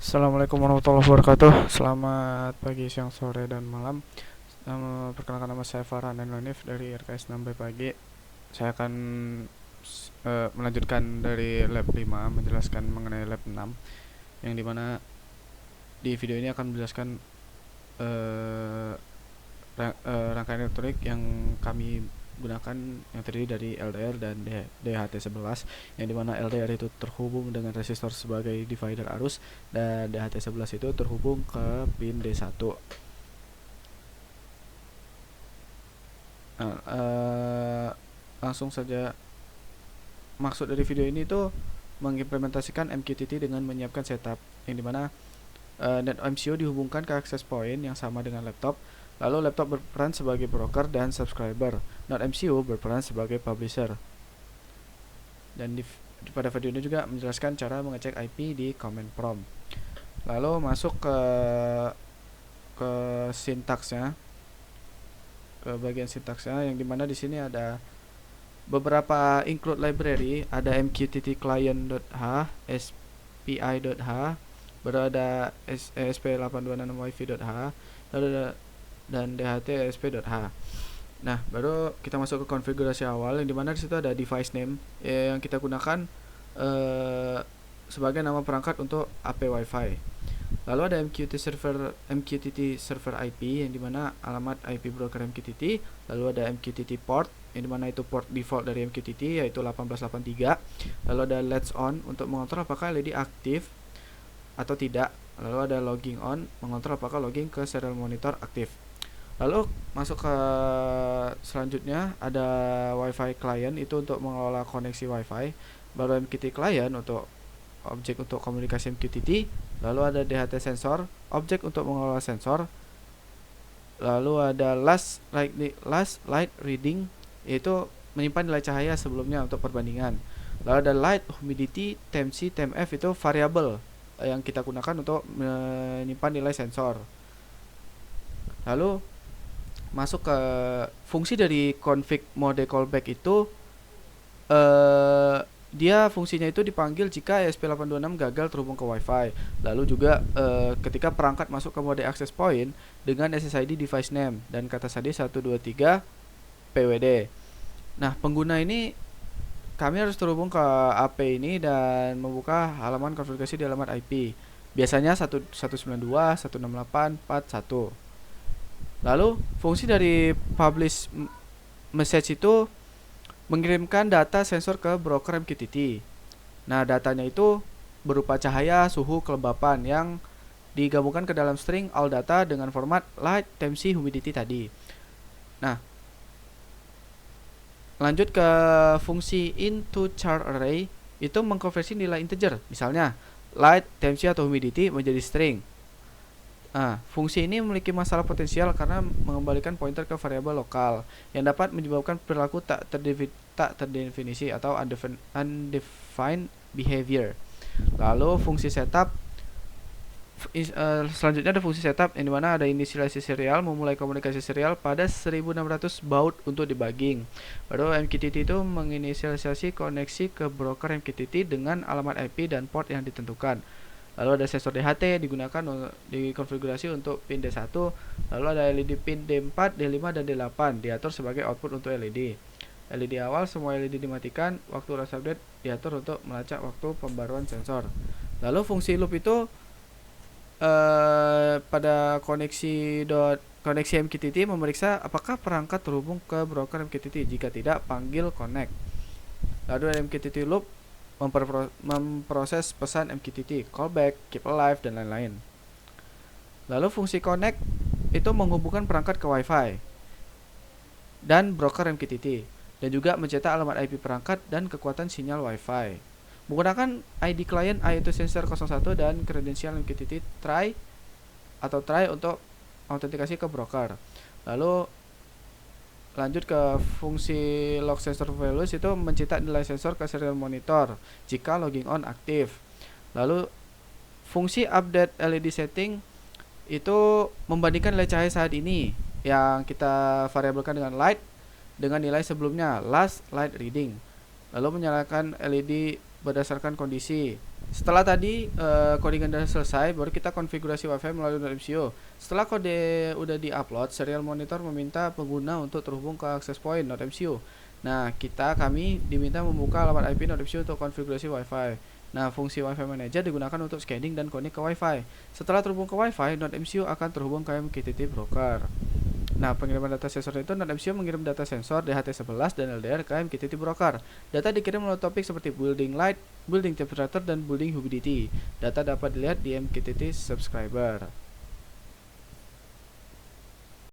Assalamualaikum warahmatullahi wabarakatuh. Selamat pagi, siang, sore, dan malam. Perkenalkan, nama saya Farhan Enlonif dari RKS 6B Pagi. Saya akan melanjutkan dari lab 5, menjelaskan mengenai lab 6, yang dimana di video ini akan menjelaskan rangkaian elektronik yang kami gunakan, yang terdiri dari LDR dan DHT11, yang dimana LDR itu terhubung dengan resistor sebagai divider arus dan DHT11 itu terhubung ke pin D1. Langsung saja, maksud dari video ini itu mengimplementasikan MQTT dengan menyiapkan setup, yang dimana NetMCU dihubungkan ke access point yang sama dengan laptop. Lalu laptop berperan sebagai broker dan subscriber. NetMCU berperan sebagai publisher. Dan pada video ini juga menjelaskan cara mengecek IP di command prompt. Lalu masuk ke sintaksnya, ke bagian sintaksnya, yang dimana di sini ada beberapa include library. Ada MQTT client.h, SPI.h, baru ada ESP8266wifi.h, lalu ada dan DHT ESP.h. Nah, baru kita masuk ke konfigurasi awal, yang dimana disitu ada device name yang kita gunakan sebagai nama perangkat untuk AP Wi-Fi. Lalu ada MQTT server IP, yang dimana alamat IP broker MQTT. Lalu ada MQTT port, yang dimana itu port default dari MQTT, yaitu 1883. Lalu ada latch on untuk mengontrol apakah LED aktif atau tidak. Lalu ada logging on, mengontrol apakah logging ke serial monitor aktif. Lalu masuk ke selanjutnya, ada Wi-Fi client, itu untuk mengelola koneksi Wi-Fi. Baru MQTT client untuk objek untuk komunikasi MQTT. Lalu ada DHT sensor, objek untuk mengelola sensor. Lalu ada last light reading, yaitu menyimpan nilai cahaya sebelumnya untuk perbandingan. Lalu ada light, humidity, TMC, TMF, itu variabel yang kita gunakan untuk menyimpan nilai sensor. Lalu masuk ke fungsi dari config mode callback itu, dia fungsinya itu dipanggil jika ESP8266 gagal terhubung ke Wi-Fi. Lalu juga ketika perangkat masuk ke mode access point dengan SSID device name dan kata sandi 123 PWD. Nah, pengguna ini kami harus terhubung ke AP ini dan membuka halaman konfigurasi di alamat IP. Biasanya 192.168.41. Lalu fungsi dari publish message itu mengirimkan data sensor ke broker MQTT. Nah, datanya itu berupa cahaya, suhu, kelembapan yang digabungkan ke dalam string all data dengan format light, TMC, humidity tadi. Nah, lanjut ke fungsi into char array, itu mengkonversi nilai integer, misalnya light, TMC atau humidity menjadi string. Nah, fungsi ini memiliki masalah potensial karena mengembalikan pointer ke variabel lokal yang dapat menyebabkan perilaku tak terdefinisi atau undefined behavior. Lalu fungsi setup, selanjutnya ada fungsi setup, yang dimana ada inisialisasi serial, memulai komunikasi serial pada 1600 baud untuk debugging. Baru MQTT itu menginisialisasi koneksi ke broker MQTT dengan alamat IP dan port yang ditentukan. Lalu ada sensor DHT digunakan dikonfigurasi untuk pin D1. Lalu ada LED pin D4, D5, dan D8 diatur sebagai output untuk LED. LED awal semua LED dimatikan. Waktu rush update diatur untuk melacak waktu pembaruan sensor. Lalu fungsi loop itu pada koneksi MQTT memeriksa apakah perangkat terhubung ke broker MQTT. Jika tidak, panggil connect. Lalu ada MQTT loop memproses pesan MQTT, callback, keep alive, dan lain-lain. Lalu fungsi connect itu menghubungkan perangkat ke Wi-Fi dan broker MQTT, dan juga mencetak alamat IP perangkat dan kekuatan sinyal Wi-Fi. Menggunakan ID client yaitu sensor 01 dan kredensial MQTT try untuk autentikasi ke broker. Lalu lanjut ke fungsi log sensor values, itu mencetak nilai sensor ke serial monitor jika logging on aktif. Lalu fungsi update LED setting itu membandingkan nilai cahaya saat ini yang kita variabelkan dengan light dengan nilai sebelumnya last light reading. Lalu menyalakan LED berdasarkan kondisi. Setelah tadi codingan sudah selesai, baru kita konfigurasi WiFi melalui .mcu. Setelah kode udah di-upload, serial monitor meminta pengguna untuk terhubung ke access point .mcu. Nah, kami diminta membuka alamat IP .mcu untuk konfigurasi WiFi. Nah, fungsi WiFi Manager digunakan untuk scanning dan connect ke WiFi. Setelah terhubung ke WiFi, .mcu akan terhubung ke MQTT broker. Nah, pengiriman data sensor itu .mcu mengirim data sensor DHT11 dan LDR ke MQTT broker. Data dikirim melalui topik seperti building light, building temperature, dan building humidity. Data dapat dilihat di MQTT subscriber.